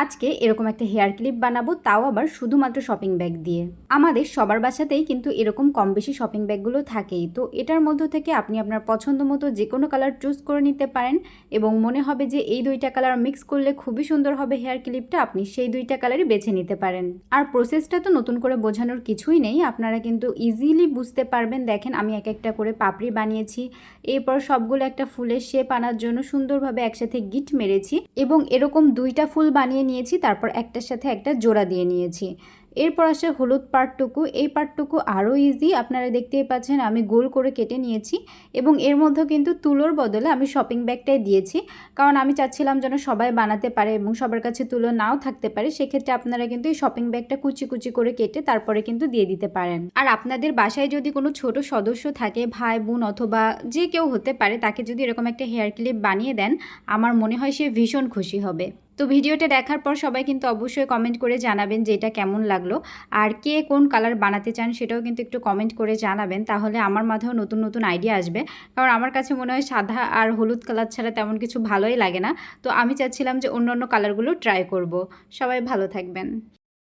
আজকে এরকম একটা হেয়ার ক্লিপ বানাবো, তাও আবার শুধুমাত্র শপিং ব্যাগ দিয়ে। আমাদের সবার বাসাতেই কিন্তু এরকম কম বেশি শপিং ব্যাগগুলো থাকেই। তো এটার মধ্য থেকে আপনি আপনার পছন্দ মতো যে কোনো কালার চুজ করে নিতে পারেন এবং মনে হবে যে এই দুইটা কালার মিক্স করলে খুবই সুন্দর হবে হেয়ার ক্লিপটা, আপনি সেই দুইটা কালারই বেছে নিতে পারেন। আর প্রসেসটা তো নতুন করে বোঝানোর কিছুই নেই, আপনারা কিন্তু ইজিলি বুঝতে পারবেন। দেখেন আমি এক একটা করে পাপড়ি বানিয়েছি, এরপর সবগুলো একটা ফুলের শেপ আনার জন্য সুন্দরভাবে একসাথে গিট মেরেছি এবং এরকম দুইটা ফুল বানিয়ে নিয়েছি, তারপর একটার সাথে একটা জোড়া দিয়ে নিয়েছি। এরপর আসে হলুদ পার্টটুকু। এই পার্টটুকু আরও ইজি, আপনারা দেখতেই পাচ্ছেন আমি গোল করে কেটে নিয়েছি এবং এর মধ্যে কিন্তু তুলোর বদলে আমি শপিং ব্যাগটাই দিয়েছি, কারণ আমি চাচ্ছিলাম যেন সবাই বানাতে পারে এবং সবার কাছে তুলো নাও থাকতে পারে। সেক্ষেত্রে আপনারা কিন্তু এই শপিং ব্যাগটা কুচি কুচি করে কেটে তারপরে কিন্তু দিয়ে দিতে পারেন। আর আপনাদের বাসায় যদি কোনো ছোট সদস্য থাকে, ভাই বোন অথবা যে কেউ হতে পারে, তাকে যদি এরকম একটা হেয়ার ক্লিপ বানিয়ে দেন, আমার মনে হয় সে ভীষণ খুশি হবে। তো ভিডিওটা দেখার পর সবাই কিন্তু অবশ্যই কমেন্ট করে জানাবেন যে এটা কেমন লাগলো, আর কে কোন কালার বানাতে চান সেটাও কিন্তু একটু কমেন্ট করে জানাবেন, তাহলে আমার মাথাও নতুন নতুন আইডিয়া আসবে। কারণ আমার কাছে মনে হয় সাদা আর হলুদ কালার ছাড়া তেমন কিছু ভালোই লাগে না। তো আমি চাচ্ছিলাম যে অন্য অন্য কালারগুলো ট্রাই করব। সবাই ভালো থাকবেন।